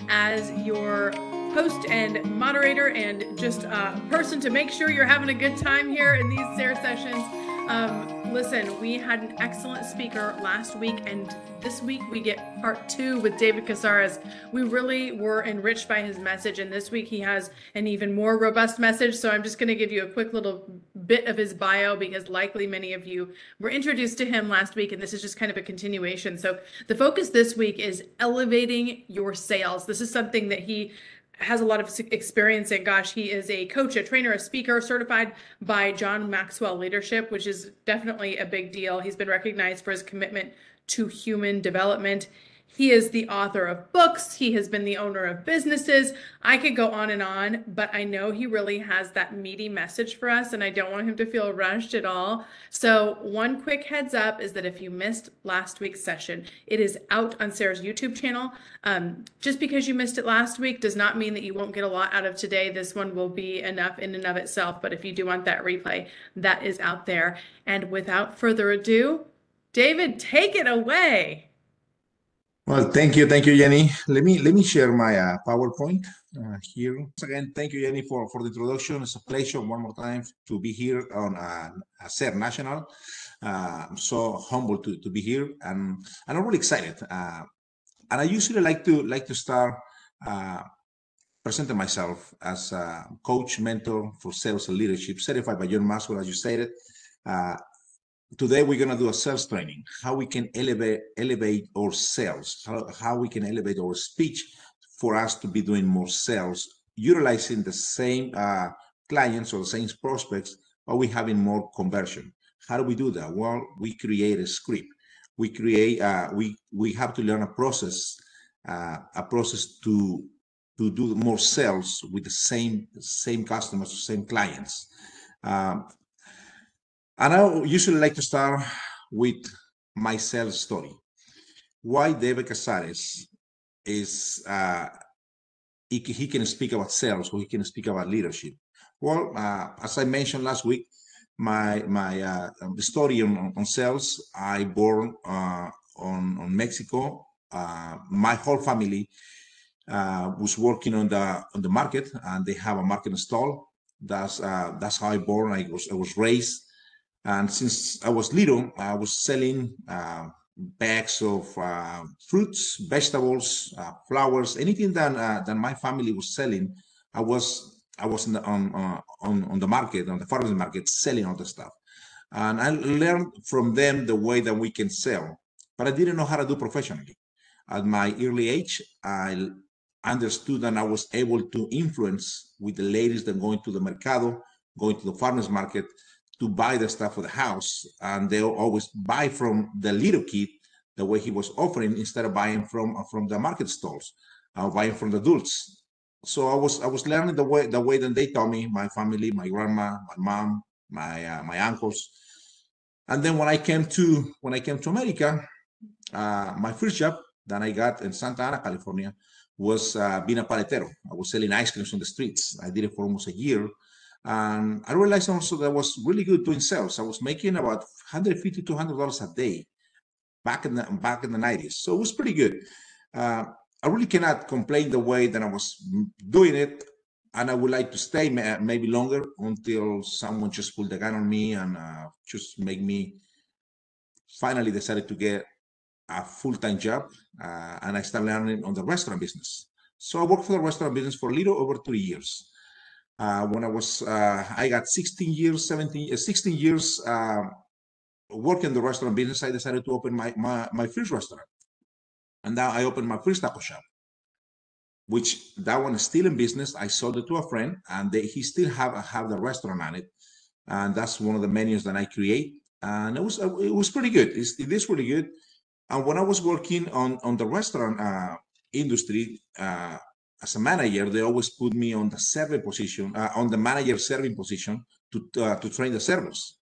as your host and moderator and just a person to make sure you're having a good time here in these SARE sessions. Listen, we had an excellent speaker last week, and this week we get part 2 with David Cazares. We really were enriched by his message, and this week he has an even more robust message. So I'm just going to give you a quick little bit of his bio, because likely many of you were introduced to him last week, and this is just kind of a continuation. So the focus this week is elevating your sales. This is something that he has a lot of experience in. Gosh, he is a coach, a trainer, a speaker, certified by John Maxwell Leadership, which is definitely a big deal. He's been recognized for his commitment to human development. He is the author of books. He has been the owner of businesses. I could go on, but I know he really has that meaty message for us, and I don't want him to feel rushed at all. So one quick heads up is that if you missed last week's session, it is out on Sarah's YouTube channel. Just because you missed it last week does not mean that you won't get a lot out of today. This one will be enough in and of itself, but if you do want that replay, that is out there. And without further ado, David, take it away. Well, thank you, Jenny. Let me share my PowerPoint here. Once again, thank you, Jenny, for the introduction. It's a pleasure one more time to be here on SER National. I'm so humbled to be here, and I'm really excited. And I usually like to start presenting myself as a coach, mentor for sales and leadership, certified by John Maxwell, as you stated. Today, we're going to do a sales training, how we can elevate our sales, how we can elevate our speech for us to be doing more sales, utilizing the same clients or the same prospects, but we having more conversion. How do we do that? Well, we create a script. We create, we have to learn a process to do more sales with the same customers, same clients. And I usually like to start with my sales story. Why David Cazares is, he can speak about sales, or he can speak about leadership. Well, as I mentioned last week, my story on sales, I born on Mexico. My whole family was working on the market, and they have a market stall. That's how I born. I was raised. And since I was little, I was selling bags of fruits, vegetables, flowers, anything that my family was selling. I was on the market, on the farmers market, selling all the stuff. And I learned from them the way that we can sell, but I didn't know how to do professionally. At my early age, I understood that I was able to influence with the ladies that going to the mercado, going to the farmers market, to buy the stuff for the house, and they'll always buy from the little kid the way he was offering, instead of buying from the market stalls, buying from the adults. So I was learning the way that they taught me, my family, my grandma, my mom, my uncles. And then when I came to America, my first job that I got in Santa Ana, California, was being a paletero. I was selling ice creams on the streets. I did it for almost a year. And I realized also that I was really good doing sales. I was making about $150 to $200 a day back in the 90s. So it was pretty good. I really cannot complain the way that I was doing it. And I would like to stay maybe longer, until someone just pulled the gun on me and just make me finally decided to get a full-time job. And I started learning on the restaurant business. So I worked for the restaurant business for a little over 3 years. When I got 16 years working the restaurant business, I decided to open my first restaurant. And now I opened my first taco shop, which that one is still in business. I sold it to a friend, and he still have the restaurant on it. And that's one of the menus that I create. And it was pretty good. It is really good. And when I was working on the restaurant industry, as a manager, they always put me on the serving position, on the manager serving position, to train the servers,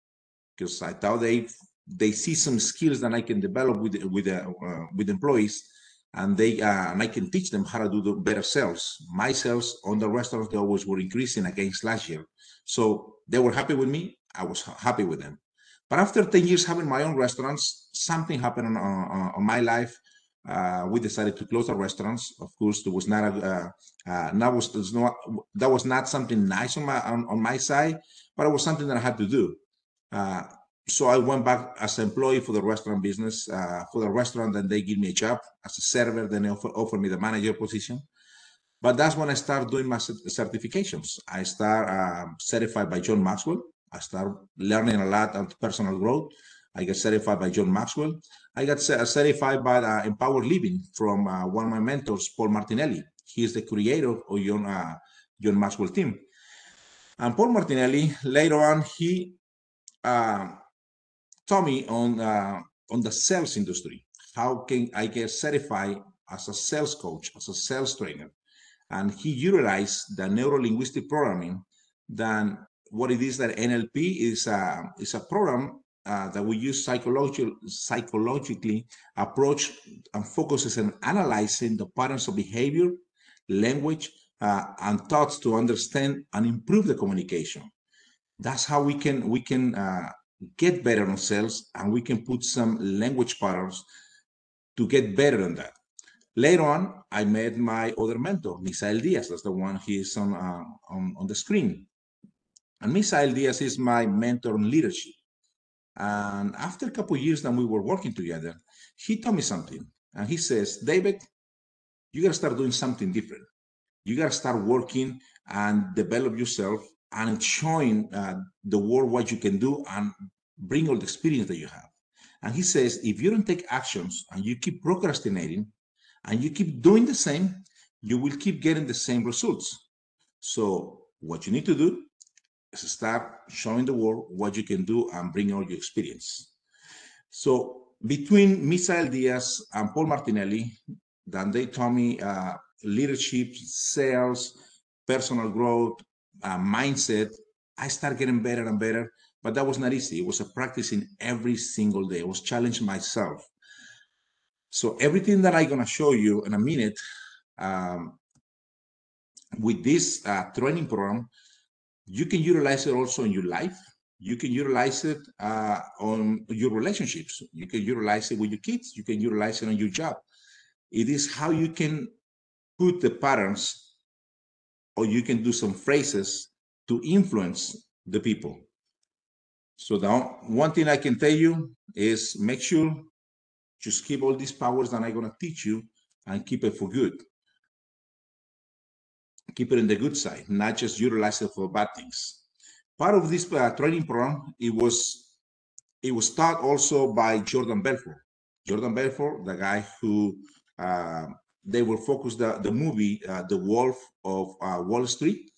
because I thought they see some skills that I can develop with employees, and I can teach them how to do the better sales. My sales on the restaurants, they always were increasing against last year, so they were happy with me. I was happy with them. But after 10 years having my own restaurants, something happened on my life. we decided to close the restaurants. Of course, there was not a that was not something nice on my side, but it was something that I had to do. So I went back as an employee for the restaurant business, for the restaurant, and they give me a job as a server. Then they offer me the manager position. But that's when I start doing my certifications. I start certified by John Maxwell. I start learning a lot of personal growth. I get certified by John Maxwell. I got certified by Empower Living from one of my mentors, Paul Martinelli. He is the creator of John Maxwell team. And Paul Martinelli, later on, he taught me on the sales industry. How can I get certified as a sales coach, as a sales trainer? And he utilized the neuro-linguistic programming. Then what it is that NLP is a program that we use psychologically approach and focuses on analyzing the patterns of behavior, language, and thoughts to understand and improve the communication. That's how we can get better on sales, and we can put some language patterns to get better on that. Later on, I met my other mentor, Misael Diaz. That's the one he is on the screen. And Misael Diaz is my mentor in leadership. And after a couple of years that we were working together, he told me something. And he says, David, you got to start doing something different. You got to start working and develop yourself and showing the world what you can do and bring all the experience that you have. And he says, if you don't take actions and you keep procrastinating, and you keep doing the same, you will keep getting the same results. So what you need to do is start showing the world what you can do and bring all your experience. So between Misael Diaz and Paul Martinelli, then they taught me leadership, sales, personal growth, mindset. I started getting better and better, but that was not easy. It was a practicing every single day. I was challenging myself. So everything that I'm going to show you in a minute with this training program, you can utilize it also in your life. You can utilize it on your relationships. You can utilize it with your kids. You can utilize it on your job. It is how you can put the patterns, or you can do some phrases to influence the people. So the one thing I can tell you is make sure just keep all these powers that I'm going to teach you and keep it for good. Keep it in the good side, not just utilize it for bad things. Part of this training program, it was taught also by Jordan Belfort. Jordan Belfort, the guy who they will focus the movie, The Wolf of Wall Street.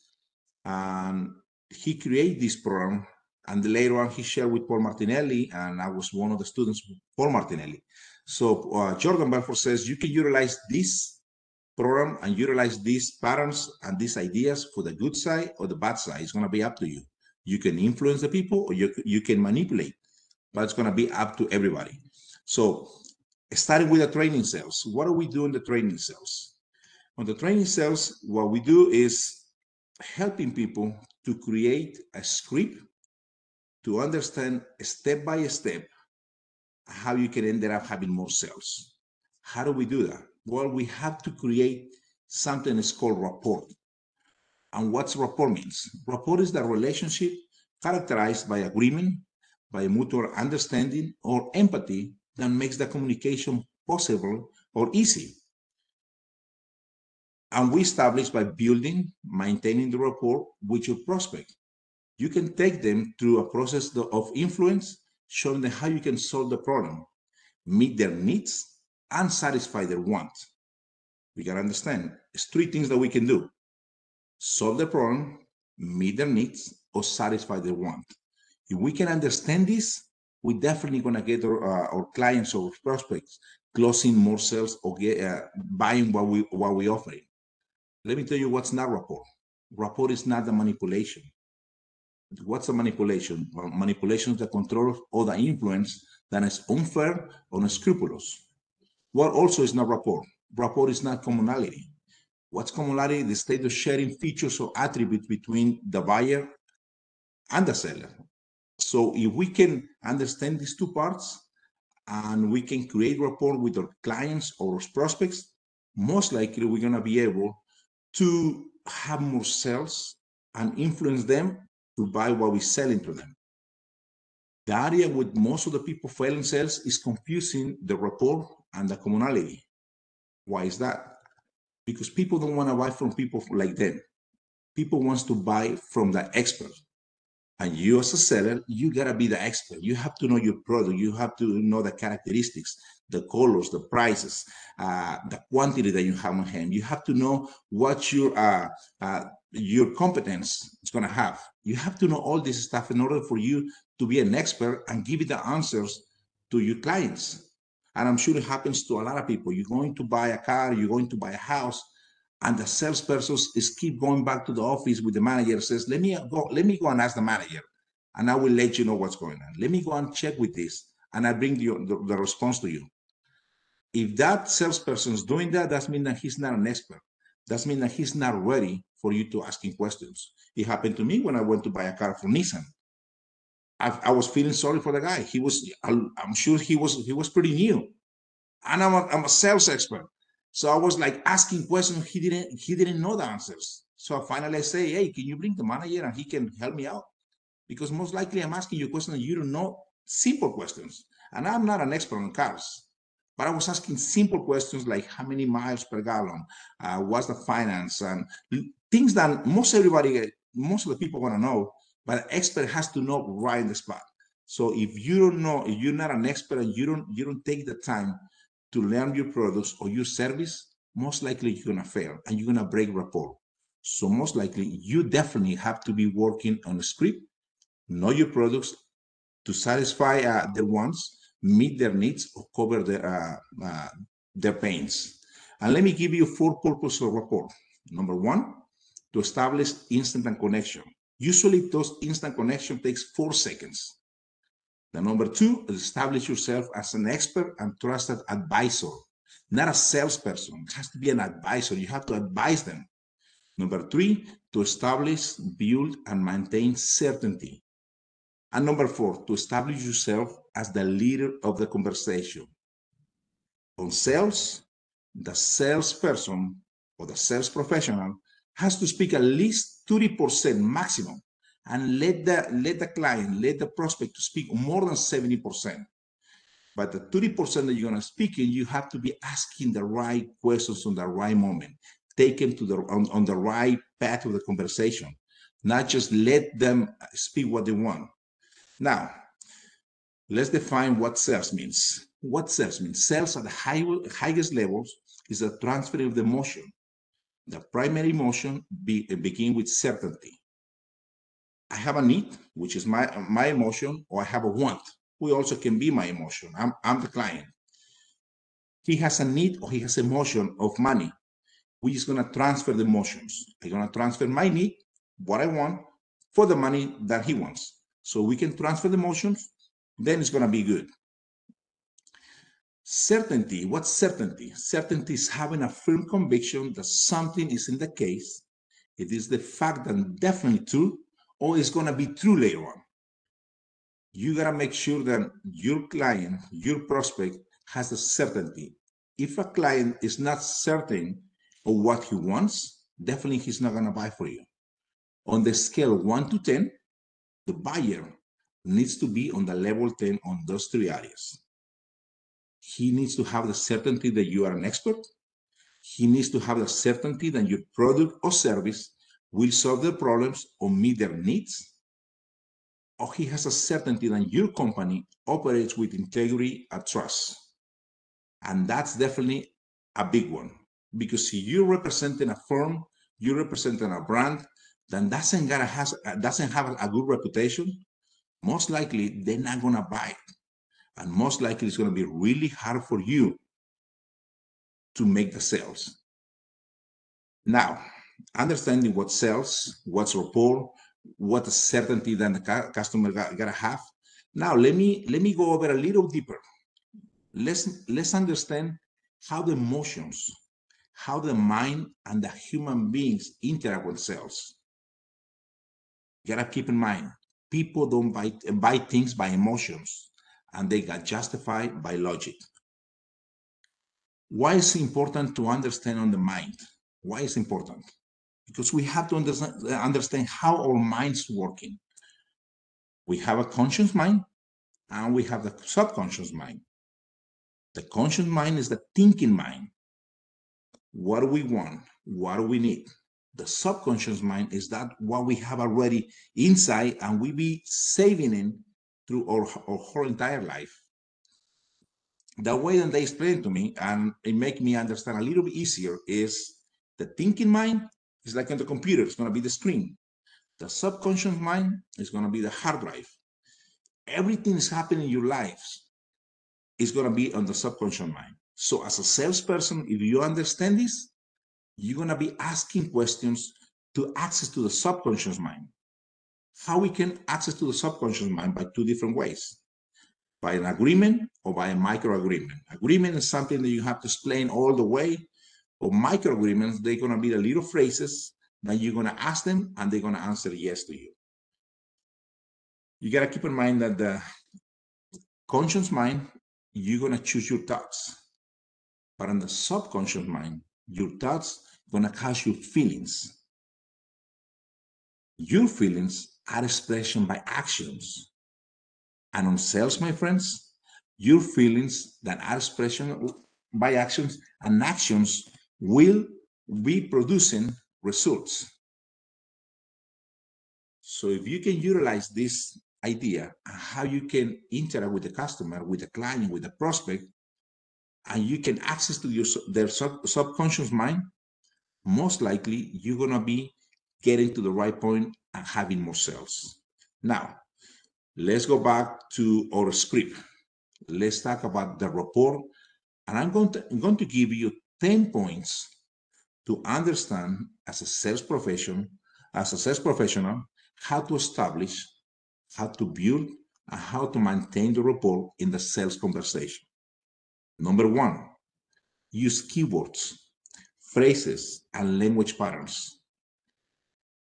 And he created this program. And later on, he shared with Paul Martinelli, and I was one of the students with Paul Martinelli. So Jordan Belfort says you can utilize this program and utilize these patterns and these ideas for the good side or the bad side. It's going to be up to you. You can influence the people, or you can manipulate, but it's going to be up to everybody. So starting with the training cells, what do we do in the training cells? On the training cells, what we do is helping people to create a script to understand step by step how you can end up having more sales. How do we do that? Well, we have to create something that's called rapport. And what's rapport means? Rapport is the relationship characterized by agreement, by mutual understanding or empathy that makes the communication possible or easy. And we establish by building, maintaining the rapport with your prospect. You can take them through a process of influence, showing them how you can solve the problem, meet their needs, and satisfy their wants. We got to understand, it's three things that we can do: solve the problem, meet their needs, or satisfy their want. If we can understand this, we're definitely going to get our clients or prospects closing more sales or buying what we offering. Let me tell you what's not rapport. Rapport is not the manipulation. What's the manipulation? Well, manipulation is the control or the influence that is unfair or unscrupulous. What also is not rapport? Rapport is not commonality. What's commonality? The state of sharing features or attributes between the buyer and the seller. So if we can understand these two parts and we can create rapport with our clients or our prospects, most likely we're going to be able to have more sales and influence them to buy what we're selling to them. The area with most of the people fail in sales is confusing the rapport and the commonality. Why is that? Because people don't want to buy from people like them. People want to buy from the expert. And you as a seller, you gotta be the expert. You have to know your product. You have to know the characteristics, the colors, the prices, the quantity that you have on hand. You have to know what your competence is gonna have. You have to know all this stuff in order for you to be an expert and give you the answers to your clients. And I'm sure it happens to a lot of people. You're going to buy a car, you're going to buy a house, and the salesperson is keep going back to the office with the manager, says, let me go and ask the manager, and I will let you know what's going on. Let me go and check with this, and I bring the response to you. If that salesperson is doing that, that means that he's not an expert. That means that he's not ready for you to ask him questions. It happened to me when I went to buy a car from Nissan. I was feeling sorry for the guy. I'm sure he was pretty new, and I'm a sales expert. So I was like asking questions. He didn't know the answers. So finally I say, hey, can you bring the manager and he can help me out? Because most likely I'm asking you questions and you don't know, simple questions. And I'm not an expert on cars, but I was asking simple questions like how many miles per gallon, what's the finance, and things that most of the people want to know, but an expert has to know right in the spot. So if you don't know, if you're not an expert and you don't take the time to learn your products or your service, most likely you're going to fail and you're going to break rapport. So most likely you definitely have to be working on a script, know your products to satisfy their wants, meet their needs, or cover their pains. And let me give you 4 purposes of rapport. Number 1, to establish instant connection. Usually those instant connection takes 4 seconds. The number 2 is establish yourself as an expert and trusted advisor, not a salesperson. It has to be an advisor. You have to advise them. Number 3, to establish, build, and maintain certainty. And number 4, to establish yourself as the leader of the conversation. On sales, the salesperson or the sales professional has to speak at least 30% maximum, and let the client, let the prospect to speak more than 70%. But the 30% that you're going to speak in, you have to be asking the right questions on the right moment. Take them on the right path of the conversation, not just let them speak what they want. Now, let's define what sales means. What sales means? Sales at the highest levels is a transfer of the emotion. The primary emotion begin with certainty. I have a need, which is my emotion, or I have a want, which also can be my emotion. I'm the client. He has a need or he has emotion of money. We're just going to transfer the emotions. I'm going to transfer my need, what I want, for the money that he wants. So we can transfer the emotions, then it's going to be good. Certainty. What's certainty? Certainty is having a firm conviction that something is in the case. It is the fact that definitely true, or it's going to be true later on. You got to make sure that your client, your prospect, has a certainty. If a client is not certain of what he wants, definitely he's not going to buy for you. On the scale of 1 to 10, the buyer needs to be on the level 10 on those 3 areas. He needs to have the certainty that you are an expert. He needs to have the certainty that your product or service will solve their problems or meet their needs. Or he has a certainty that your company operates with integrity and trust. And that's definitely a big one. Because if you're representing a firm, you're representing a brand that doesn't have a good reputation, most likely they're not going to buy it. And most likely it's going to be really hard for you to make the sales. Now, understanding what sales, what's rapport, what the certainty that the customer gotta have. Now, let me go over a little deeper. Let's understand how the emotions, how the mind and the human beings interact with sales. You gotta keep in mind, people don't buy things by emotions. and they got justified by logic. Why is it important to understand on the mind? Why is it important? Because we have to understand how our mind's working. We have a conscious mind and we have the subconscious mind. The conscious mind is the thinking mind. What do we want? What do we need? The subconscious mind is that what we have already inside and we be saving it through our whole entire life. The way that they explain it to me, and it make me understand a little bit easier, is the thinking mind is like on the computer, it's going to be the screen. The subconscious mind is going to be the hard drive. Everything is happening in your lives is going to be on the subconscious mind. So as a salesperson, if you understand this, you're going to be asking questions to access to the subconscious mind. How we can access to the subconscious mind? By two different ways: by an agreement or by a micro agreement. Agreement is something that you have to explain all the way, or micro agreements, they're going to be the little phrases that you're going to ask them and they're going to answer yes to you. You got to keep in mind that the conscious mind, you're going to choose your thoughts. But in the subconscious mind, your thoughts are going to cause your feelings. Your feelings are expression by actions. And on sales, my friends, your feelings that are expression by actions, and actions will be producing results. So if you can utilize this idea and how you can interact with the customer, with the client, with the prospect, and you can access to their subconscious mind, most likely you're going to be getting to the right point and having more sales. Now, let's go back to our script. Let's talk about the rapport. And I'm going to give you 10 points to understand as a sales professional, how to establish, how to build, and how to maintain the rapport in the sales conversation. Number one, use keywords, phrases, and language patterns.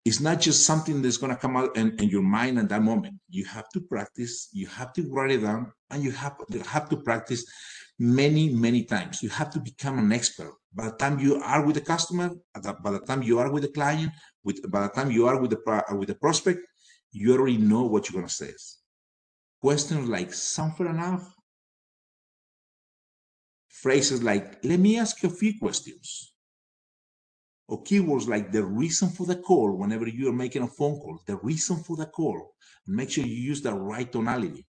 It's not just something that's going to come out in your mind at that moment. You have to practice, you have to write it down, and you have to practice many times. You have to become an expert. By the time you are with the customer, by the time you are with the client, by the time you are with the prospect, you already know what you're going to say. Questions like, sound fair enough? Phrases like, let me ask you a few questions. Or keywords like the reason for the call. Whenever you are making a phone call, the reason for the call, make sure you use the right tonality.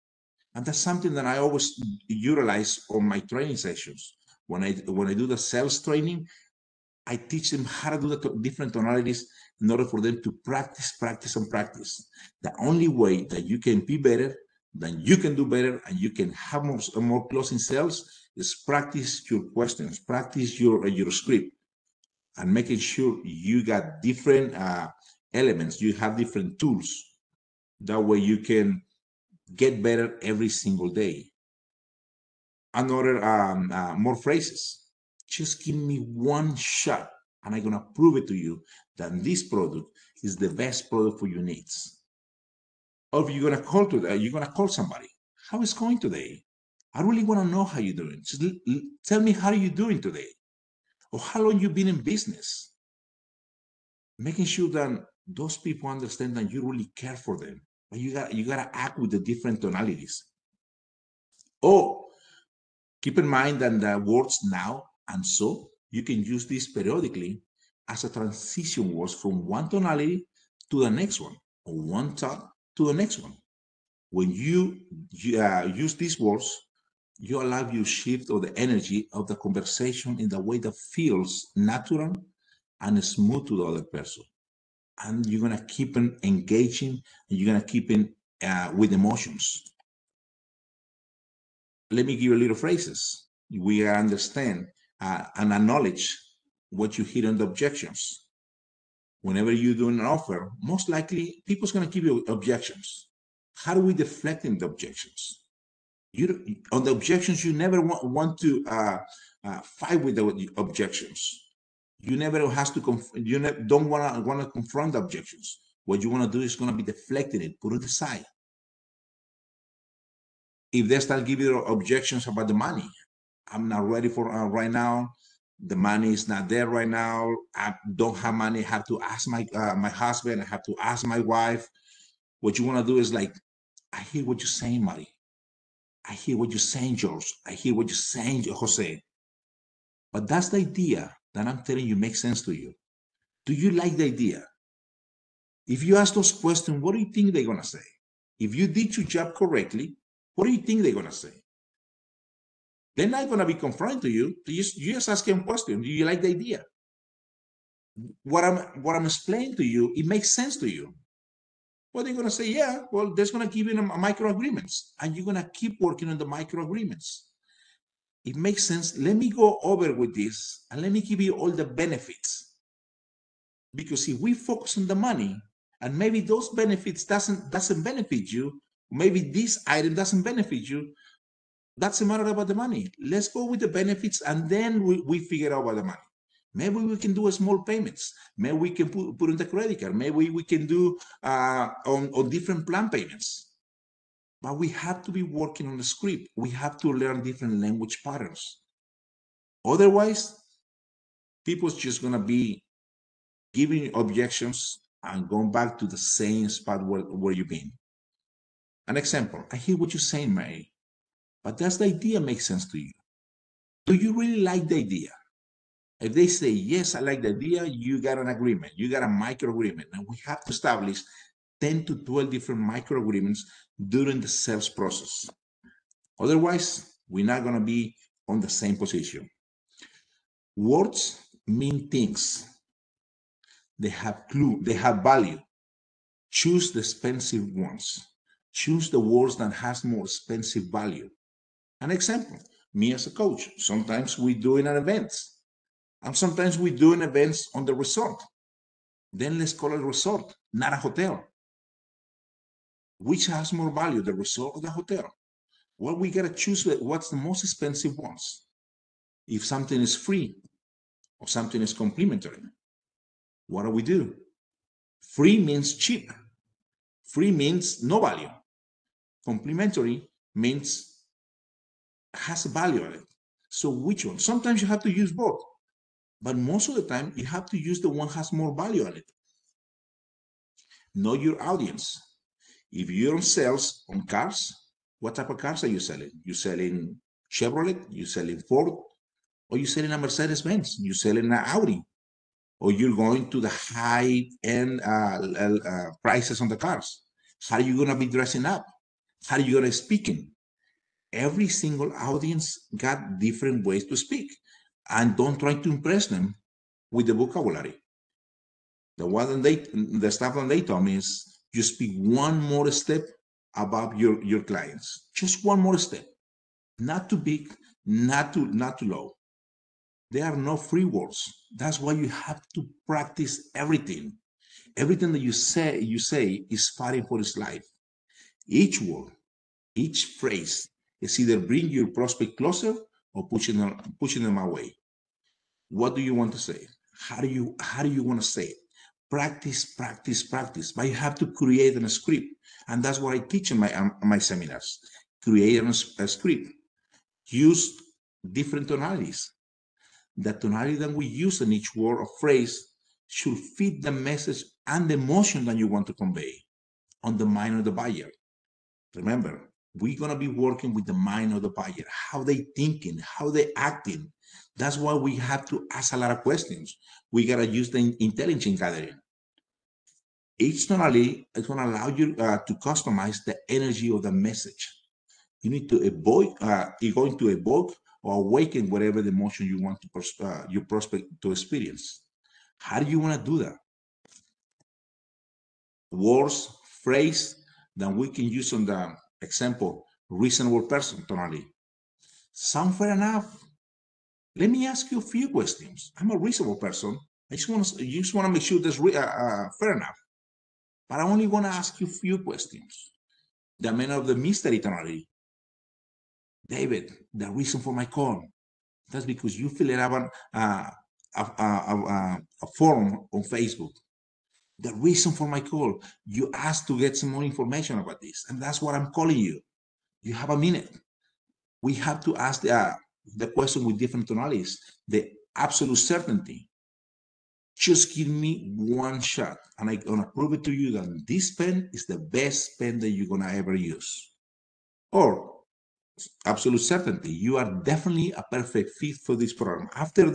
And that's something that I always utilize on my training sessions. When I do the sales training, I teach them how to do the different tonalities in order for them to practice. The only way that you can be better, that you can do better, and you can have more closing sales is practice your questions, practice your script, and making sure you got different elements, you have different tools. That way you can get better every single day. Another more phrases. Just give me one shot and I'm going to prove it to you that this product is the best product for your needs. Or if you're going to call today, you're going to call somebody. How is it going today? I really want to know how you're doing. Just tell me how you're doing today, or how long you've been in business. Making sure that those people understand that you really care for them. But you gotta act with the different tonalities. Oh, keep in mind that the words now and so, you can use this periodically as a transition words from one tonality to the next one, or one thought to the next one. When you use these words, you allow you shift of the energy of the conversation in the way that feels natural and smooth to the other person. And you're going to keep on engaging, and you're going to keep in with emotions. Let me give you a little phrases. We understand and acknowledge what you hear on the objections. Whenever you're doing an offer, most likely people's going to give you objections. How do we deflect in the objections? On the objections, you never want to fight with the objections. You never has to don't want to confront the objections. What you want to do is going to be deflecting it, put it aside. if they start giving you objections about the money, I'm not ready for right now. The money is not there right now. I don't have money. I have to ask my husband. I have to ask my wife. What you want to do is like, I hear what you're saying, Mari. I hear what you're saying, George. I hear what you're saying, Jose. But that's the idea that I'm telling you makes sense to you. Do you like the idea? If you ask those questions, what do you think they're going to say? If you did your job correctly, what do you think they're going to say? They're not going to be confronting to you. You just ask them questions. Do you like the idea? What I'm explaining to you, it makes sense to you. Well, they're going to say, yeah, well, there's going to give you micro agreements, and you're going to keep working on the micro agreements. It makes sense. Let me go over with this, and let me give you all the benefits. Because if we focus on the money, and maybe those benefits doesn't benefit you, maybe this item doesn't benefit you, that's a matter about the money. Let's go with the benefits, and then we figure out about the money. Maybe we can do a small payments. Maybe we can put in the credit card. Maybe we can do on different plan payments. But we have to be working on the script. We have to learn different language patterns. Otherwise, people's just gonna be giving objections and going back to the same spot where you've been. An example, I hear what you're saying, Mary, but does the idea make sense to you? Do you really like the idea? If they say, yes, I like the idea, you got an agreement. You got a micro agreement. And we have to establish 10 to 12 different micro agreements during the sales process. Otherwise, we're not going to be on the same position. Words mean things. They have clue, they have value. Choose the expensive ones. Choose the words that has more expensive value. An example, me as a coach, sometimes we do in an event. And sometimes we do events on the resort. Then let's call it a resort, not a hotel. Which has more value, the resort or the hotel? Well, we gotta choose what's the most expensive ones. If something is free or something is complimentary, what do we do? Free means cheap. Free means no value. Complimentary means has a value on it. So which one? Sometimes you have to use both. But most of the time, you have to use the one that has more value on it. Know your audience. If you're on sales on cars, what type of cars are you selling? You selling Chevrolet? You selling Ford? Or you selling a Mercedes-Benz? You selling an Audi? Or you're going to the high-end prices on the cars? How are you going to be dressing up? How are you going to speaking? Every single audience got different ways to speak. And don't try to impress them with the vocabulary. The stuff that they tell me is you speak one more step above your clients. Just one more step. Not too big, not too low. There are no free words. That's why you have to practice everything. Everything that you say is fighting for its life. Each word, each phrase is either bring your prospect closer or pushing them away. What do you want to say? How do you want to say it? Practice, practice, practice. But you have to create a script, and that's what I teach in my seminars. Create a script. Use different tonalities. The tonality that we use in each word or phrase should fit the message and the emotion that you want to convey on the mind of the buyer. Remember, we're going to be working with the mind of the buyer, how they thinking, how they acting. That's why we have to ask a lot of questions. We got to use the intelligence gathering. Each tonality is going to allow you to customize the energy of the message. You need to evoke, you're going to evoke or awaken whatever the emotion you want to your prospect to experience. How do you want to do that? Words, phrase that we can use on the example, reasonable person tonality. Sound fair enough? Let me ask you a few questions. I'm a reasonable person. You just want to make sure that's fair enough. But I only want to ask you a few questions. The man of the mystery tonality. David, the reason for my call. That's because you fill it out a form on Facebook. The reason for my call, you asked to get some more information about this, and that's what I'm calling you. You have a minute. We have to ask the question with different tonalities. The absolute certainty. Just give me one shot, and I'm gonna prove it to you that this pen is the best pen that you're gonna ever use. Or absolute certainty, you are definitely a perfect fit for this program. After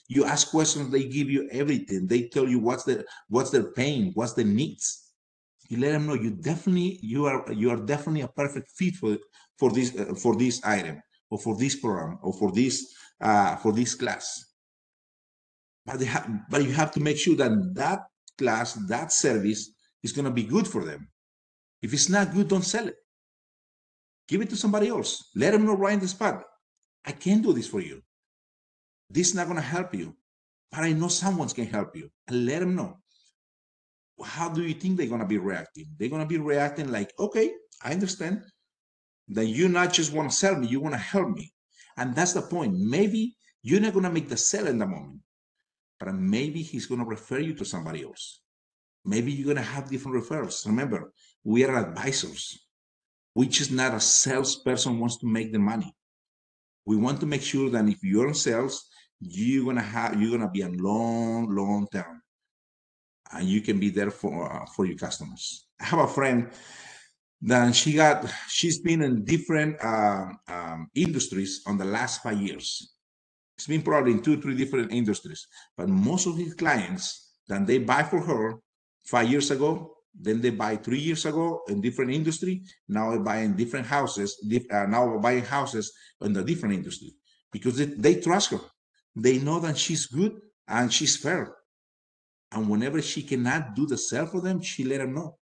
you ask questions, they give you everything. They tell you what's their pain, what's their needs. You let them know you are definitely a perfect fit for this item, or for this program, or for this class. But you have to make sure that class, that service is going to be good for them. If it's not good, don't sell it. Give it to somebody else. Let them know right in the spot. I can't do this for you. This is not going to help you, but I know someone can help you. And let them know. How do you think they're going to be reacting? They're going to be reacting like, okay, I understand that you not just want to sell me, you want to help me. And that's the point. Maybe you're not going to make the sale in the moment, but maybe he's going to refer you to somebody else. Maybe you're going to have different referrals. Remember, we are advisors. We just not a salesperson wants to make the money. We want to make sure that if you're in sales, you're gonna be a long term, and you can be there for your customers. I have a friend that she's been in different industries on the last 5 years. It's been probably in 2-3 different industries, but most of his clients that they buy for her 5 years ago, then they buy 3 years ago in different industry. Now they buy in different houses. Now we're buying houses in the different industry because they trust her. They know that she's good and she's fair. And whenever she cannot do the sale for them, she let them know.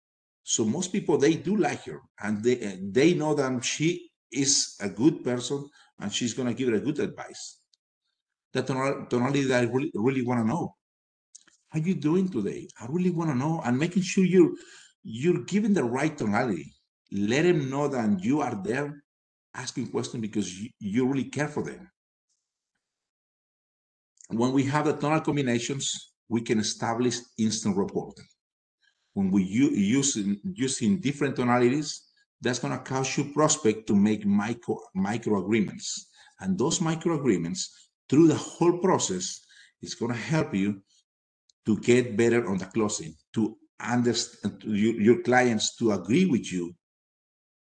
So most people, they do like her, and they know that she is a good person and she's going to give it a good advice. The tonality that I really want to know. How you doing today? I really want to know, and making sure you're giving the right tonality. Let them know that you are there asking questions because you really care for them. When we have the tonal combinations, we can establish instant rapport. When we using different tonalities, that's going to cause your prospect to make micro agreements, and those micro agreements through the whole process is going to help you to get better on the closing, to understand your clients to agree with you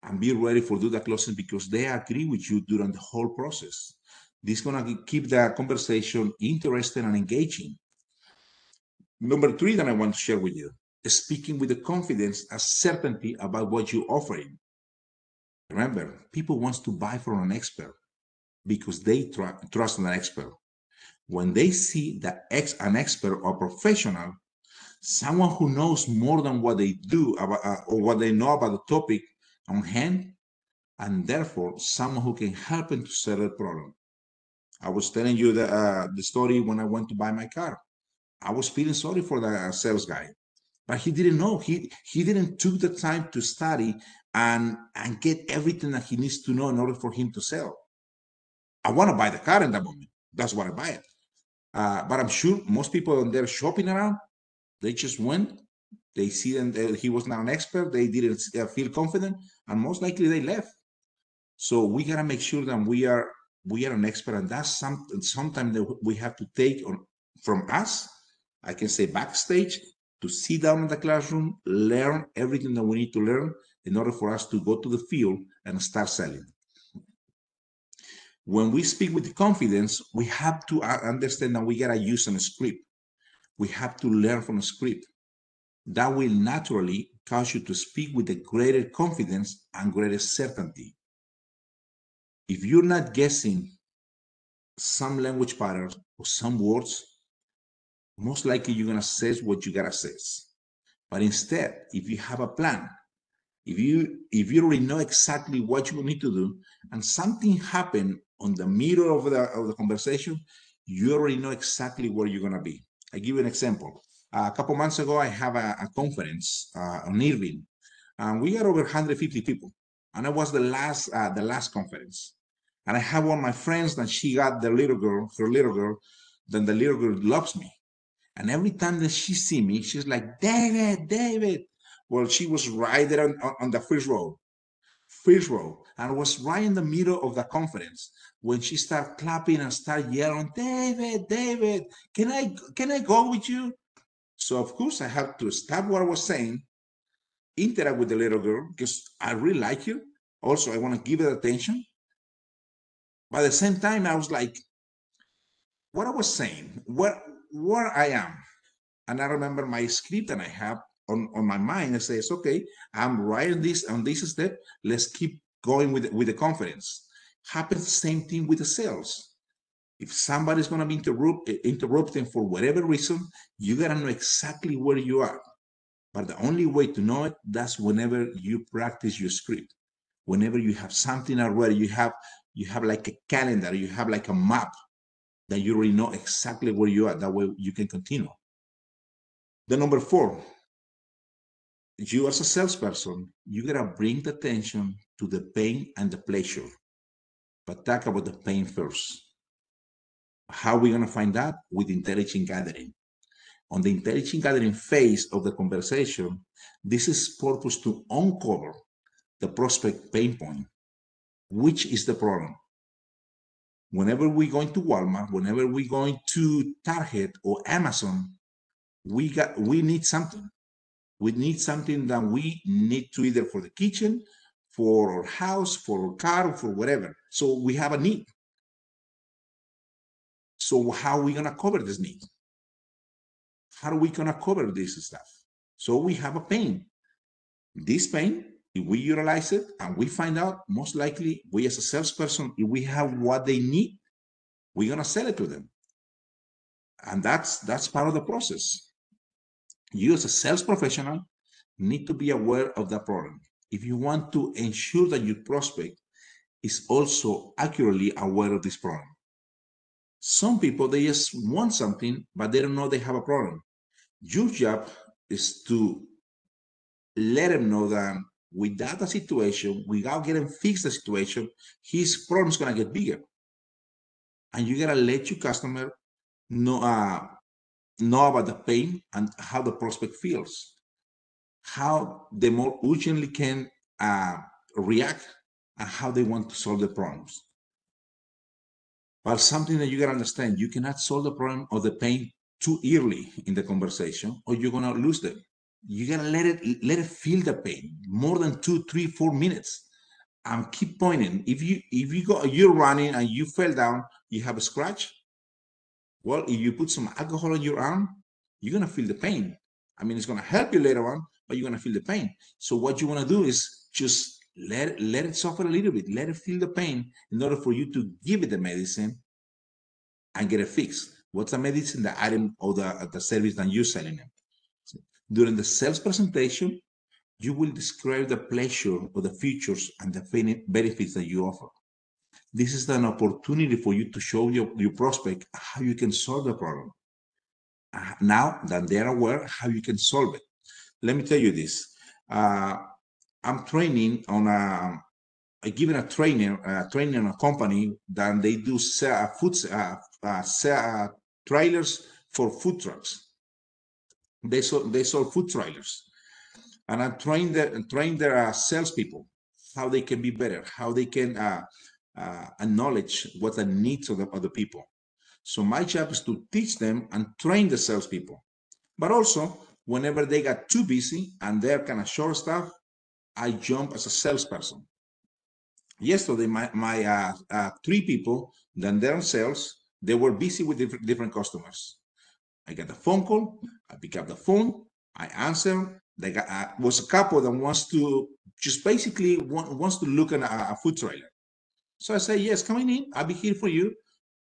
and be ready for do the closing because they agree with you during the whole process. This is going to keep the conversation interesting and engaging. Number 3 that I want to share with you is speaking with the confidence and certainty about what you're offering. Remember, people want to buy from an expert because they trust an expert. When they see that an expert or professional, someone who knows more than what they do about, or what they know about the topic on hand, and therefore someone who can help them to solve a problem. I was telling you the story when I went to buy my car. I was feeling sorry for the sales guy, but he didn't know. He didn't took the time to study and get everything that he needs to know in order for him to sell. I want to buy the car in that moment. That's why I buy it. But I'm sure most people when they're shopping around, they just went. They see that he was not an expert. They didn't feel confident, and most likely they left. So we gotta make sure that we are an expert, and that's sometimes that we have to take on from us. I can say backstage to sit down in the classroom, learn everything that we need to learn in order for us to go to the field and start selling. When we speak with confidence, we have to understand that we gotta use a script. We have to learn from a script. That will naturally cause you to speak with a greater confidence and greater certainty. If you're not guessing some language patterns or some words, most likely you're gonna say what you gotta say. But instead, if you have a plan, if you already know exactly what you need to do, and something happened on the middle of the conversation, you already know exactly where you're gonna be. I give you an example. A couple months ago, I have a conference on Irving, and we got over 150 people, and it was the last conference. And I have one of my friends that she got her little girl, then the little girl loves me. And every time that she see me, she's like, David. Well, she was right there on the first row. first row, and I was right in the middle of the conference when she started clapping and started yelling, David, David, can I go with you? So of course I had to stop what I was saying, interact with the little girl because I really like her. Also, I want to give her attention. But at the same time, I was like, what I was saying, where I am. And I remember my script that I have on my mind. I says, okay, I'm writing this on this step. Let's keep going with the conference. Happens the same thing with the sales. If somebody's going to be interrupting for whatever reason, you got to know exactly where you are. But the only way to know it, that's whenever you practice your script. Whenever you have something already, you have like a calendar, you have like a map that you already know exactly where you are. That way you can continue. The number 4, you as a salesperson, you gotta bring the attention to the pain and the pleasure. But talk about the pain first. How are we gonna find that? With intelligent gathering. On the intelligent gathering phase of the conversation, this is purpose to uncover the prospect pain point. Which is the problem? Whenever we're going to Walmart, whenever we're going to Target or Amazon, we need something. We need something that we need to either for the kitchen, for our house, for our car, for whatever. So we have a need. So how are we gonna cover this need? How are we gonna cover this stuff? So we have a pain. This pain, if we utilize it and we find out, most likely we as a salesperson, if we have what they need, we're gonna sell it to them. And that's part of the process. You as a sales professional need to be aware of that problem. If you want to ensure that your prospect is also accurately aware of this problem. Some people, they just want something, but they don't know they have a problem. Your job is to let them know that without the situation, without getting fixed the situation, his problem is going to get bigger. And you got to let your customer know about the pain and how the prospect feels, how they more urgently can react, and how they want to solve the problems. But something that you got to understand, you cannot solve the problem or the pain too early in the conversation, or you're going to lose them. You got to let it feel the pain more than 2, 3, 4 minutes, and keep pointing. If you're running and you fell down, you have a scratch. Well, if you put some alcohol on your arm, you're going to feel the pain. I mean, it's going to help you later on, but you're going to feel the pain. So what you want to do is just let it suffer a little bit. Let it feel the pain in order for you to give it the medicine and get it fixed. What's the medicine? The item or the service that you're selling them. So during the sales presentation, you will describe the pleasure or the features and the benefits that you offer. This is an opportunity for you to show your prospect how you can solve the problem. Now that they're aware how you can solve it. Let me tell you this. I'm training on I given a training on a company that they do trailers for food trucks. They sold food trailers, and I train their salespeople how they can be better, how they can acknowledge what the needs of the people. So my job is to teach them and train the salespeople. But also, whenever they got too busy and they're kind of short staff, I jump as a salesperson. Yesterday, my 3 people, then they're in sales, they were busy with different customers. I get a phone call, I pick up the phone, I answer. They got was a couple that wants to just basically wants to look at a food trailer. So I say, yes, come in. I'll be here for you.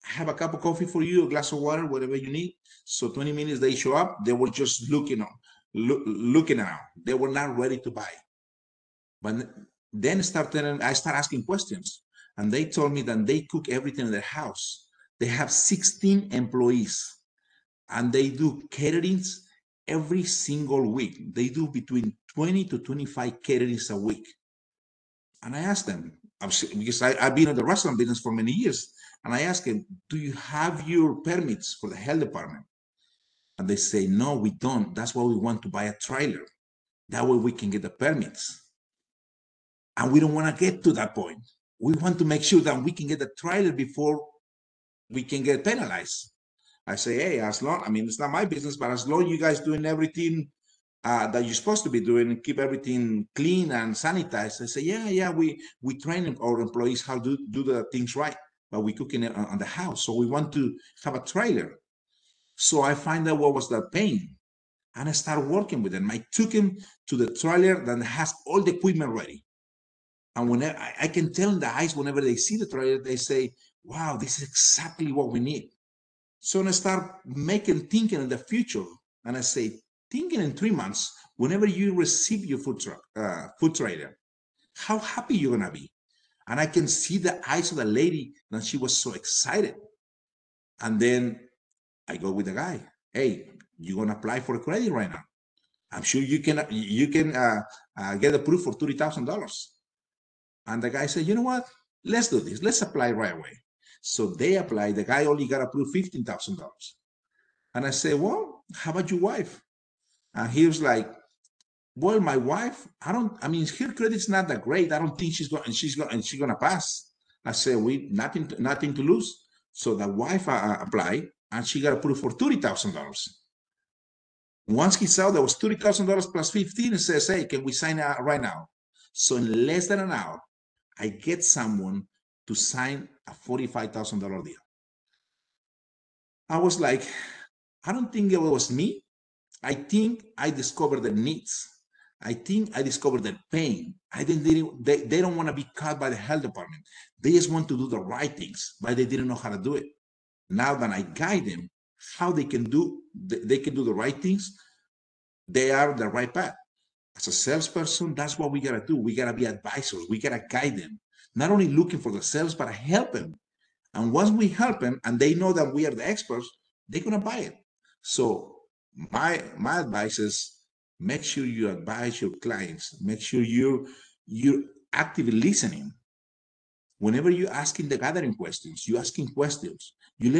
I have a cup of coffee for you, a glass of water, whatever you need. So 20 minutes they show up. They were just looking around. They were not ready to buy. But then I start asking questions, and they told me that they cook everything in their house. They have 16 employees, and they do caterings every single week. They do between 20 to 25 caterings a week. And I asked them, because I've been in the restaurant business for many years, and I asked them, do you have your permits for the health department? And they say, no, we don't. That's why we want to buy a trailer. That way we can get the permits. And we don't want to get to that point. We want to make sure that we can get the trailer before we can get penalized. I say, hey, as long, I mean, it's not my business, but as long as you guys doing everything that you're supposed to be doing and keep everything clean and sanitized. I say, yeah, we train our employees how to do the things right, but we cooking it on the house. So we want to have a trailer. So I find out what was the pain, and I start working with them. I took him to the trailer that has all the equipment ready. And whenever I can tell in the eyes, whenever they see the trailer, they say, wow, this is exactly what we need. So I start thinking in the future. And I say, thinking in 3 months, whenever you receive your food trailer, how happy you're going to be. And I can see the eyes of the lady that she was so excited. And then I go with the guy, hey, you're going to apply for a credit right now. I'm sure you can get approved for $30,000. And the guy said, you know what? Let's do this. Let's apply right away. So they applied. The guy only got approved $15,000. And I said, well, how about your wife? And he was like, well, my wife, I mean, her credit's not that great. I don't think she's going to pass. I said, nothing to lose. So the wife applied, and she got approved for $30,000. Once he saw there was $30,000 plus 15, he says, hey, can we sign out right now? So in less than an hour, I get someone to sign a $45,000 deal. I was like, I don't think it was me. I think I discovered the needs. I think I discovered the pain. They don't want to be caught by the health department. They just want to do the right things, but they didn't know how to do it. Now that I guide them how they can do the right things, they are the right path. As a salesperson, that's what we gotta do. We gotta be advisors. We gotta guide them, not only looking for the sales, but help them. And once we help them, and they know that we are the experts, they're gonna buy it. So my advice is, make sure you advise your clients. Make sure you're actively listening. Whenever you're asking the gathering questions, you let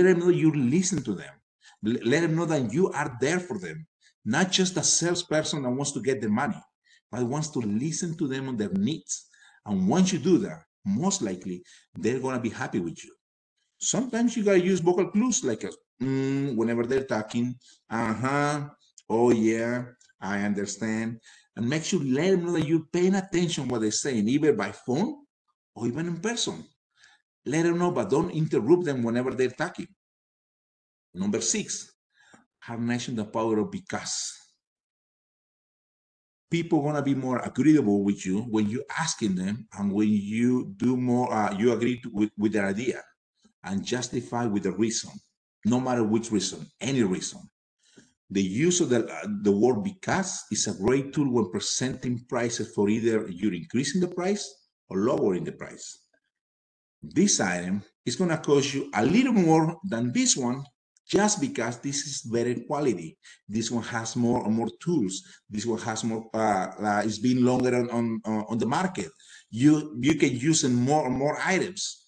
them know you listen to them. Let them know that you are there for them. Not just a salesperson that wants to get the money, but wants to listen to them on their needs. And once you do that, most likely they're going to be happy with you. Sometimes you got to use vocal clues like whenever they're talking, oh yeah, I understand. And make sure let them know that you're paying attention to what they're saying, either by phone or even in person. Let them know, but don't interrupt them whenever they're talking. Number 6, harnessing the power of because. People are gonna be more agreeable with you when you're asking them, and when you do more, you agree with their idea and justify with the reason, no matter which reason, any reason. The use of the word because is a great tool when presenting prices for either you're increasing the price or lowering the price. This item is going to cost you a little more than this one, just because this is better quality. This one has more tools. This one has more. It's been longer on the market. You can use more items.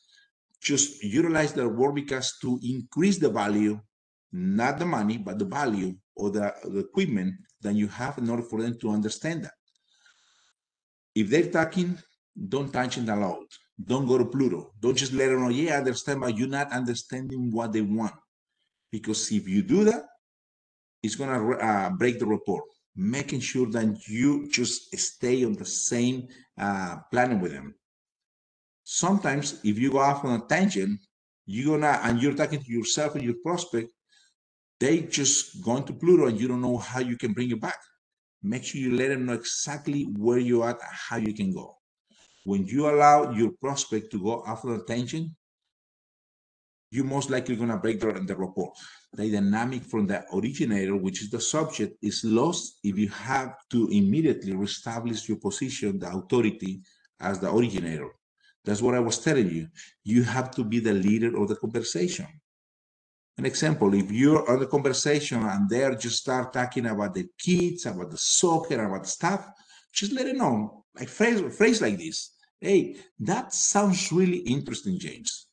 Just utilize the word because to increase the value, not the money, but the value or the equipment that you have in order for them to understand that. If they're talking, don't touch it aloud. Don't go to Pluto. Don't just let them know, yeah, I understand, but you're not understanding what they want. Because if you do that, it's going to break the rapport. Making sure that you just stay on the same planet with them. Sometimes, if you go off on a tangent, and you're talking to yourself and your prospect, they just going to Pluto and you don't know how you can bring it back. Make sure you let them know exactly where you're at, how you can go. When you allow your prospect to go off on a tangent, you're most likely going to break the rapport. The dynamic from the originator, which is the subject, is lost if you have to immediately reestablish your position, the authority, as the originator. That's what I was telling you. You have to be the leader of the conversation. An example, if you're on the conversation and they're just start talking about the kids, about the soccer, about stuff, just let it know, like phrase like this. Hey, that sounds really interesting, James.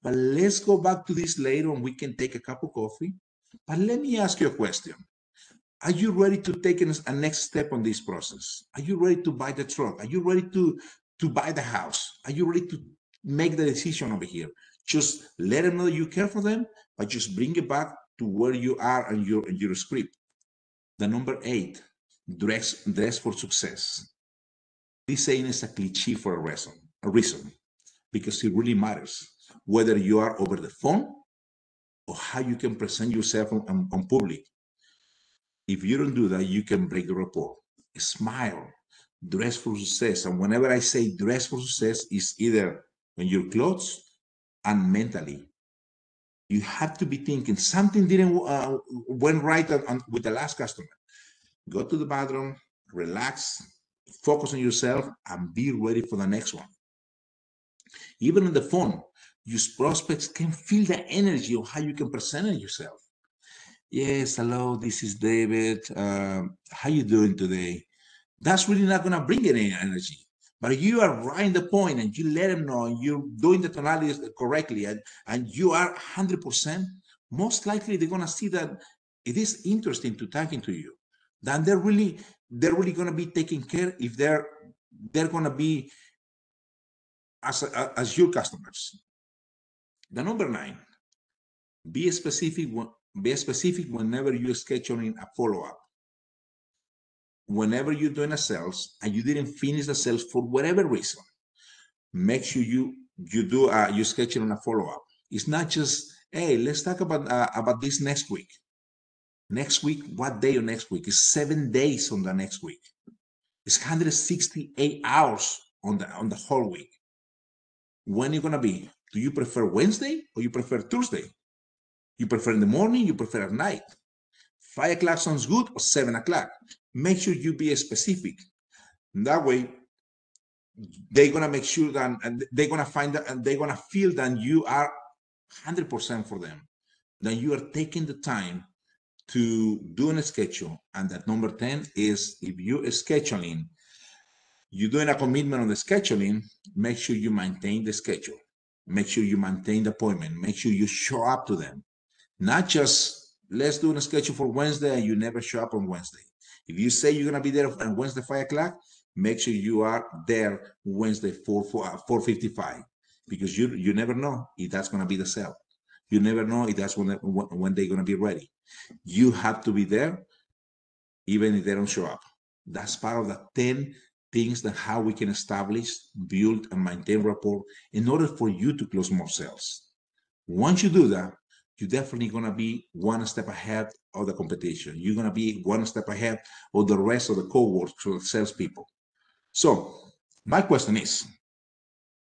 But let's go back to this later and we can take a cup of coffee. But let me ask you a question. Are you ready to take a next step on this process? Are you ready to buy the truck? Are you ready to to buy the house? Are you ready to make the decision over here? Just let them know that you care for them, but just bring it back to where you are in your script. The number 8, dress for success. This saying is a cliche for a reason, because it really matters whether you are over the phone or how you can present yourself on public. If you don't do that, you can break the rapport. Smile, dress for success. And whenever I say dress for success, it's either on your clothes and mentally. You have to be thinking something didn't went right with the last customer. Go to the bathroom, relax, focus on yourself, and be ready for the next one. Even on the phone, your prospects can feel the energy of how you can present yourself. Yes, hello, this is David. How you doing today? That's really not going to bring any energy. But if you are right in the point and you let them know and you're doing the tonalities correctly and you are 100%, most likely they're going to see that it is interesting to talking to you. Then they're really going to be taken care if they're going to be as your customers. The number 9, be specific whenever you're scheduling a follow-up. Whenever you're doing a sales and you didn't finish the sales for whatever reason, make sure you do you schedule on a follow-up. It's not just, hey, let's talk about this next week. Next week, what day of next week? It's 7 days on the next week. It's 168 hours on the whole week. When are you gonna be? Do you prefer Wednesday or you prefer Tuesday? You prefer in the morning, you prefer at night? 5 o'clock sounds good, or 7 o'clock? Make sure you be specific. That way, they're gonna make sure that, and they're gonna find that, and they're gonna feel that you are 100% for them. That you are taking the time to do a schedule. And that number 10 is, if you're scheduling, you're doing a commitment on the scheduling, make sure you maintain the schedule. Make sure you maintain the appointment. Make sure you show up to them. Not just, let's do a schedule for Wednesday and you never show up on Wednesday. If you say you're going to be there on Wednesday, 5 o'clock, make sure you are there Wednesday, 4:55, because you never know if that's going to be the sale. You never know if that's when they're going to be ready. You have to be there, even if they don't show up. That's part of the 10 things that how we can establish, build, and maintain rapport in order for you to close more sales. Once you do that, you're definitely going to be one step ahead of the competition. You're going to be one step ahead of the rest of the cohorts or the salespeople. So my question is,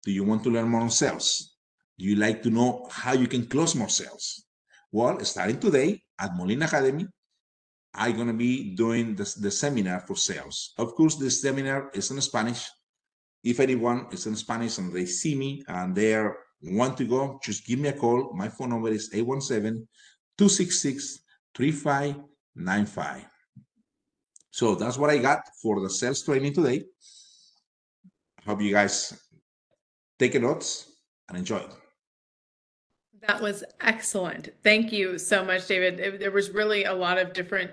do you want to learn more on sales? Do you like to know how you can close more sales? Well, starting today at Molina Academy, I'm going to be doing the seminar for sales. Of course, this seminar is in Spanish. If anyone is in Spanish and they see me and they want to go, just give me a call. My phone number is 817-266-3595. So that's what I got for the sales training today. Hope you guys take notes and enjoy it. That was excellent. Thank you so much, David. There was really a lot of different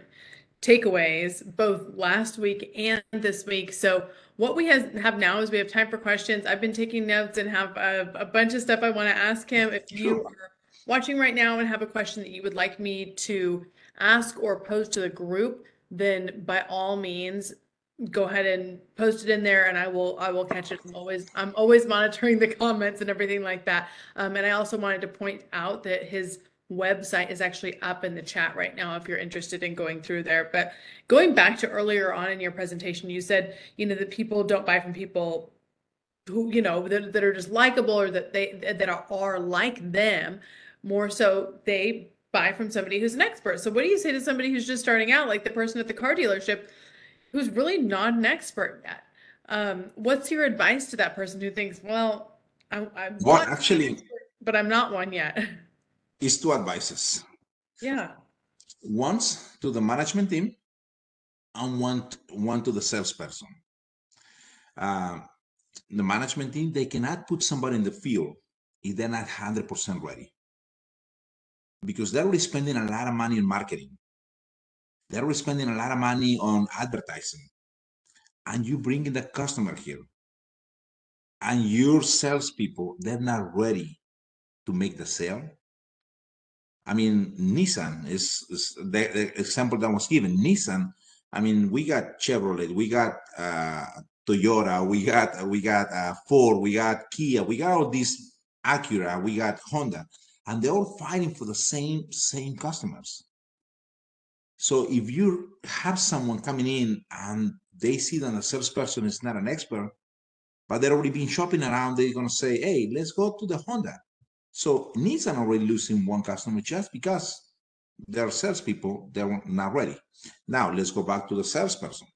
takeaways, both last week and this week. So what we have now is we have time for questions. I've been taking notes and have a bunch of stuff I want to ask him. If you are watching right now and have a question that you would like me to ask or pose to the group, then by all means, go ahead and post it in there and I will catch it. I'm always monitoring the comments and everything like that. And I also wanted to point out that his website is actually up in the chat right now if you're interested in going through there. But going back to earlier on in your presentation, you said, that people don't buy from people who, that are just likable or that are like them. More so, they buy from somebody who's an expert. So what do you say to somebody who's just starting out, like the person at the car dealership who's really not an expert yet? What's your advice to that person who thinks, well, actually, but I'm not one yet? It's 2 advices. Yeah. One's to the management team and one to the salesperson. The management team, they cannot put somebody in the field if they're not 100% ready, because they're already spending a lot of money in marketing. They're already spending a lot of money on advertising, and you bring in the customer here. and your salespeople, they're not ready to make the sale. I mean, Nissan is the example that was given. Nissan, I mean, we got Chevrolet, we got Toyota, we got Ford, we got Kia, we got all these Acura, we got Honda, and they're all fighting for the same customers. So if you have someone coming in and they see that a salesperson is not an expert, but they're already been shopping around, they're gonna say, "Hey, let's go to the Honda." So Nissan already losing one customer just because their salespeople they're not ready. Now let's go back to the salesperson.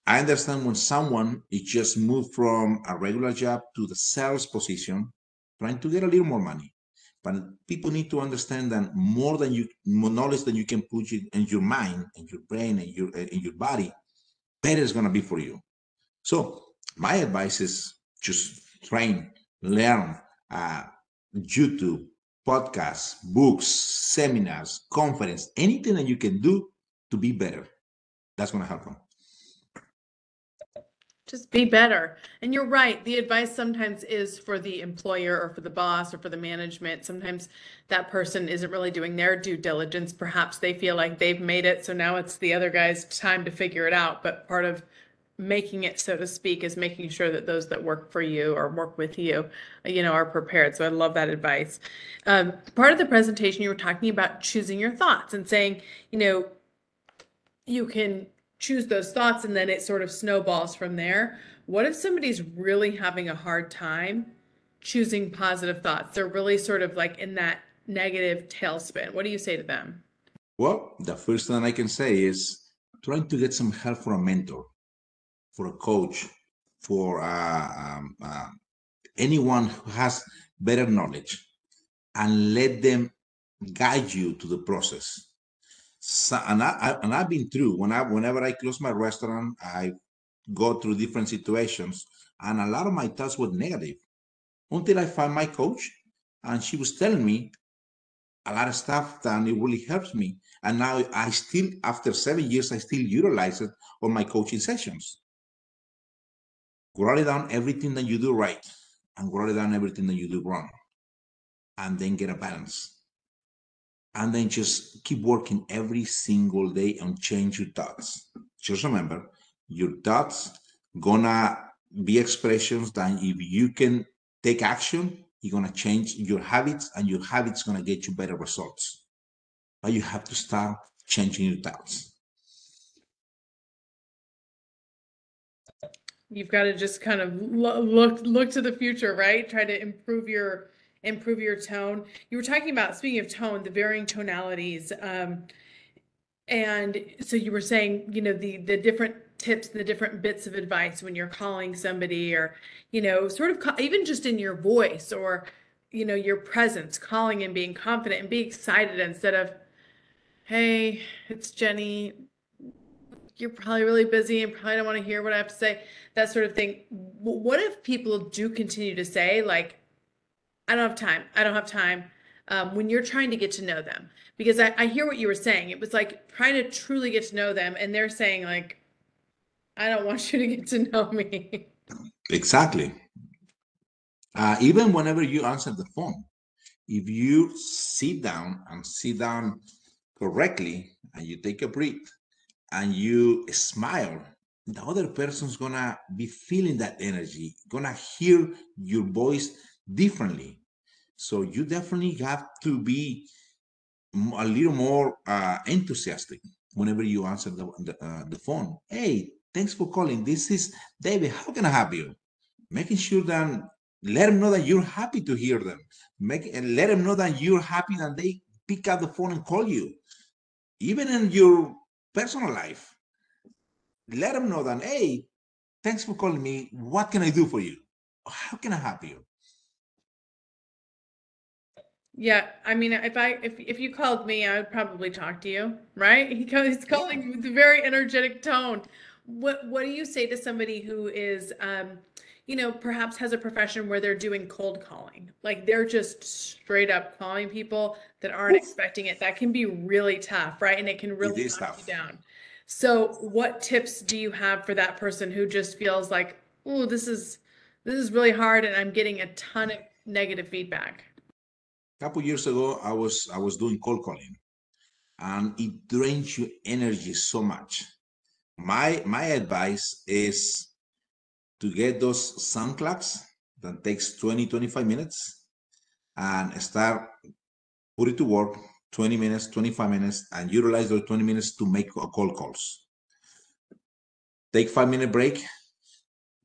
I understand when someone is just moved from a regular job to the sales position, trying to get a little more money. But people need to understand that more knowledge than you can put in your mind, in your brain, in your body, better is gonna be for you. So my advice is just train, learn, uh, YouTube, podcasts, books, seminars, conference, anything that you can do to be better. That's going to help them. Just be better. And you're right. The advice sometimes is for the employer or for the boss or for the management. Sometimes that person isn't really doing their due diligence. Perhaps they feel like they've made it, so now it's the other guy's time to figure it out. But part of making it, so to speak, is making sure that those that work for you or work with you, are prepared. So I love that advice. Part of the presentation, you were talking about choosing your thoughts and saying, you can choose those thoughts and then it sort of snowballs from there. What if somebody's really having a hard time choosing positive thoughts? They're really sort of like in that negative tailspin. What do you say to them? Well, the first thing I can say is trying to get some help from a mentor, for a coach, for anyone who has better knowledge, and let them guide you to the process. So, I've been through whenever I close my restaurant, I go through different situations, and a lot of my thoughts were negative until I found my coach, and she was telling me a lot of stuff that it really helps me. And now I still, after 7 years, I still utilize it on my coaching sessions. Write down everything that you do right, and write down everything that you do wrong, and then get a balance. And then just keep working every single day on change your thoughts. Just remember, your thoughts gonna be expressions that if you can take action, you're gonna change your habits, and your habits gonna get you better results. But you have to start changing your thoughts. You've got to just kind of look to the future, right? Try to improve your tone. You were talking about, speaking of tone, the varying tonalities. And so you were saying, the different tips, the different bits of advice when you're calling somebody, or, sort of even just in your voice, or, your presence, calling and being confident and be excited instead of, "Hey, it's Jenny. You're probably really busy and probably don't want to hear what I have to say," that sort of thing. What if people do continue to say, like, "I don't have time. I don't have time," when you're trying to get to know them? Because I hear what you were saying. It was like trying to truly get to know them, and they're saying, like, "I don't want you to get to know me." Exactly. Even whenever you answer the phone, if you sit down correctly, and you take a breath, and you smile, the other person's gonna be feeling that energy, gonna hear your voice differently. So you definitely have to be a little more enthusiastic whenever you answer the phone. "Hey, thanks for calling. This is David. How can I help you?" Making sure that let them know that you're happy to hear them. Let them know that you're happy that they pick up the phone and call you. Even in your personal life, let them know that, "Hey, thanks for calling me. What can I do for you? How can I help you?" Yeah, I mean, if you called me, I would probably talk to you, right? He's calling with a very energetic tone. What do you say to somebody who is, perhaps has a profession where they're doing cold calling? Like they're just straight up calling people that aren't expecting it. That can be really tough, right? And it can It really is knock you tough. down. So what tips do you have for that person who just feels like, "Oh, this is this is really hard and I'm getting a ton of negative feedback. A couple years ago, I was doing cold calling, and it drains your energy so much. My advice is to get those sound clocks that takes 20-25 minutes and start put it to work 20 minutes, 25 minutes, and utilize those 20 minutes to make cold calls. Take 5 minute break,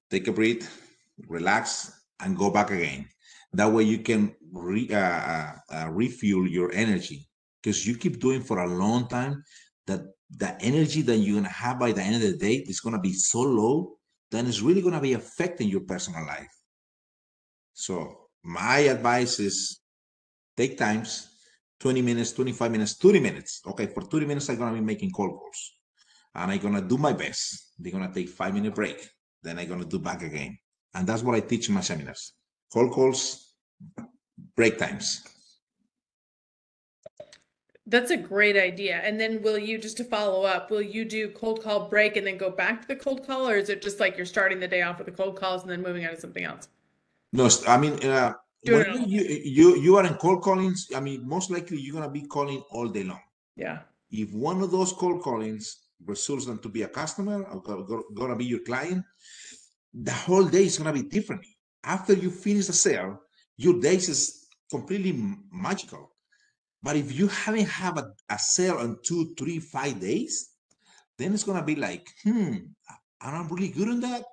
take a breath, relax, and go back again. That way you can refuel your energy, because you keep doing for a long time that the energy that you're gonna have by the end of the day is gonna be so low, then it's really gonna be affecting your personal life. So my advice is take times, 20 minutes, 25 minutes, 30 minutes. Okay, for 30 minutes, I'm gonna be making cold calls and I'm gonna do my best. They're gonna take 5 minute break. Then I'm gonna do back again. And that's what I teach in my seminars. Cold calls, break times. That's a great idea. And then will you, just to follow up, will you do cold call break and then go back to the cold call, or is it just like you're starting the day off with the cold calls and then moving on to something else? No, I mean, Doing it whenever all. you are in cold callings, I mean, most likely you're gonna be calling all day long. Yeah. If one of those cold callings results them to be a customer or gonna be your client, the whole day is gonna be different. After you finish the sale, your days is completely magical. But if you haven't have a sale in 2, 3, 5 days, then it's gonna be like, I'm really good on that.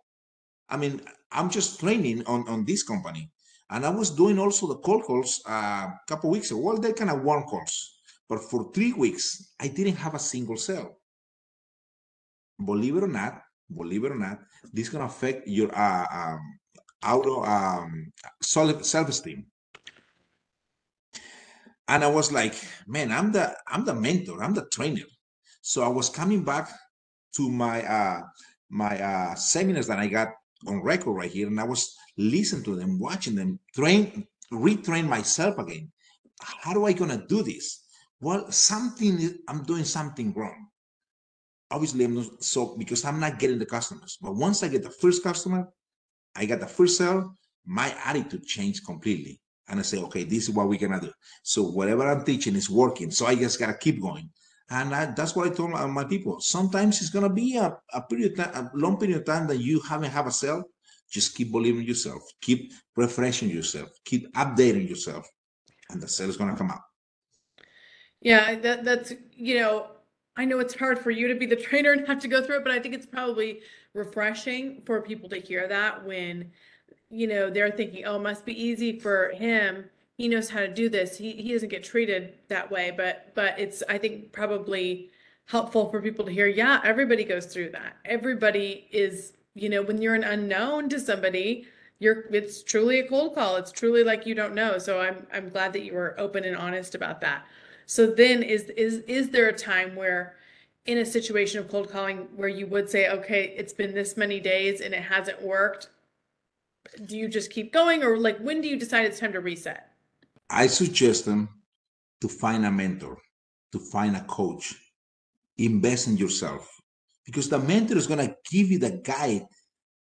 I mean, I'm just training on this company. And I was doing also the cold calls a couple weeks ago. Well, they're kind of warm calls. But for 3 weeks, I didn't have a single sale. Believe it or not, this is gonna affect your auto self-esteem. And I was like, man, I'm the mentor, I'm the trainer. So I was coming back to my seminars that I got on record right here, and I was listening to them, watching them, retrain myself again. How do I gonna do this? Well, I'm doing something wrong. Obviously, I'm not, so because I'm not getting the customers. But once I get the first customer, I got the first sale, my attitude changed completely. And I say, okay, this is what we're gonna do. So whatever I'm teaching is working. So I just gotta keep going. And that's what I told my people. Sometimes it's gonna be a long period of time that you haven't have a sale. Just keep believing yourself, keep refreshing yourself, keep updating yourself, and the sale is gonna come out. Yeah, that's, I know it's hard for you to be the trainer and have to go through it, but I think it's probably refreshing for people to hear that when, they're thinking, oh, it must be easy for him. He knows how to do this. He doesn't get treated that way, but it's, I think, probably helpful for people to hear, yeah, everybody goes through that. Everybody is, when you're an unknown to somebody, it's truly a cold call. It's truly like you don't know. So I'm glad that you were open and honest about that. So then is there a time where in a situation of cold calling where you would say, okay, it's been this many days and it hasn't worked? Do you just keep going, or like when do you decide it's time to reset? I suggest them to find a mentor, to find a coach, invest in yourself, because the mentor is gonna give you the guide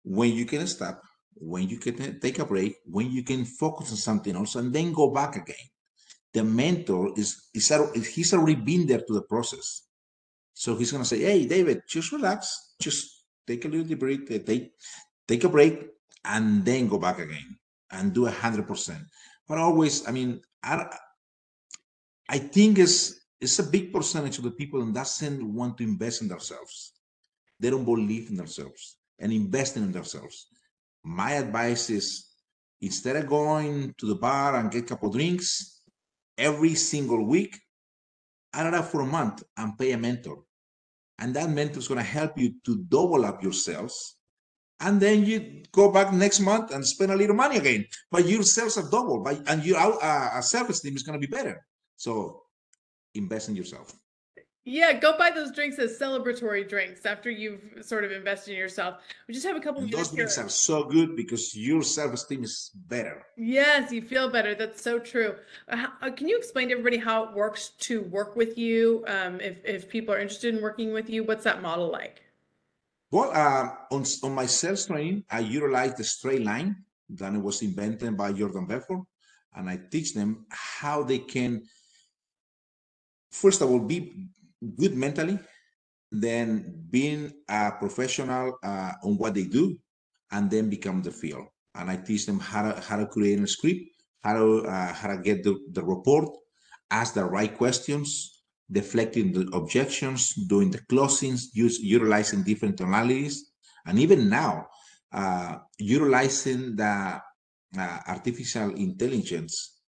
when you can stop, when you can take a break, when you can focus on something else, and then go back again. The mentor he's already been there to the process, so he's gonna say, "Hey, David, just relax, just take a little deep break, take a break, and then go back again and do 100%." But always, I mean, I think it's a big percentage of the people in that sense want to invest in themselves. They don't believe in themselves and investing in themselves. My advice is instead of going to the bar and get a couple drinks every single week, add it up for a month and pay a mentor. And that mentor is going to help you to double up your sales. And then you go back next month and spend a little money again. But your sales are double, and your self-esteem is going to be better. So invest in yourself. Yeah, go buy those drinks as celebratory drinks after you've sort of invested in yourself. We just have a couple And those minutes here. drinks are so good because your self-esteem is better. Yes, you feel better. That's so true. Can you explain to everybody how it works to work with you? If people are interested in working with you, what's that model like? Well, on my sales training, I utilize the straight line. that was invented by Jordan Belfort, and I teach them how they can, first of all, be good mentally, then being a professional on what they do, and then become the field. And I teach them how to create a script, how to get the report, ask the right questions, deflecting the objections, doing the closings, utilizing different tonalities, and even now, utilizing the artificial intelligence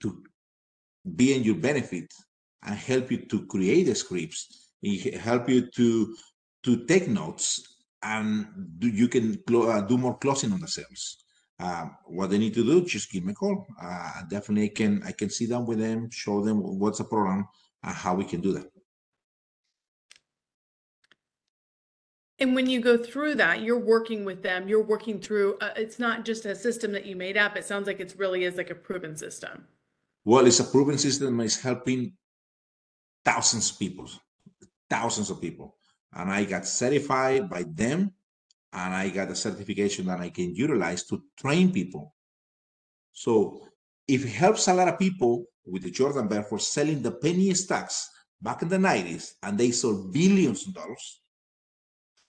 to be in your benefit and help you to create the scripts, help you to take notes, and you can do more closing on the sales. What they need to do, just give me a call. Definitely, I can sit down with them, show them what's the program and how we can do that. And when you go through that, you're working with them, you're working through, it's not just a system that you made up. It sounds like it's really is like a proven system. Well, it's a proven system. It's helping thousands of people. And I got certified by them, and I got a certification that I can utilize to train people. So if it helps a lot of people with the Jordan Belfort selling the penny stocks back in the 90s, and they sold billions of dollars,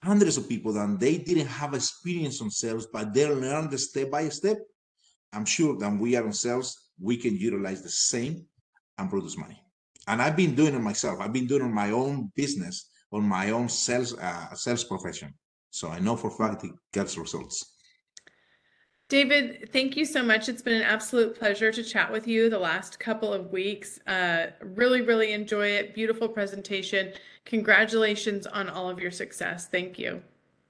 hundreds of people that they didn't have experience on sales, but they learned the step by step, I'm sure that we are on sales, we can utilize the same and produce money. And I've been doing it myself. I've been doing it on my own business, on my own sales profession. So I know for a fact it gets results. David, thank you so much. It's been an absolute pleasure to chat with you the last couple of weeks. Really, really enjoy it. Beautiful presentation. Congratulations on all of your success. Thank you.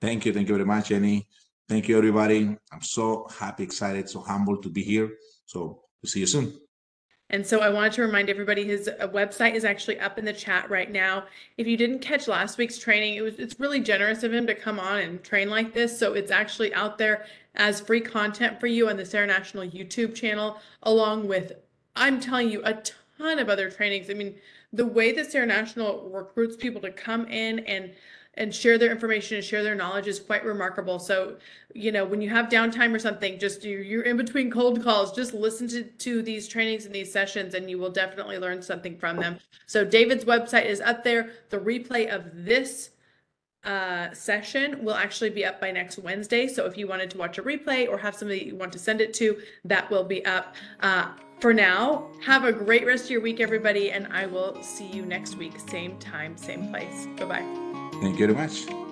Thank you. Thank you very much, Jenny. Thank you, everybody. I'm so happy, excited, so humbled to be here. So we'll see you soon. And so I wanted to remind everybody his website is actually up in the chat right now. If you didn't catch last week's training, it's really generous of him to come on and train like this. So it's actually out there as free content for you on the Sarah National YouTube channel, along with, I'm telling you, a ton of other trainings. I mean, the way that Sarah National recruits people to come in and share their information and share their knowledge is quite remarkable. So, you know, when you have downtime or something, just you're in between cold calls, just listen to these trainings and these sessions, and you will definitely learn something from them. So David's website is up there. The replay of this session will actually be up by next Wednesday. So if you wanted to watch a replay or have somebody you want to send it to, that will be up. For now, have a great rest of your week, everybody, and I will see you next week, same time, same place. Bye-bye. Thank you very much.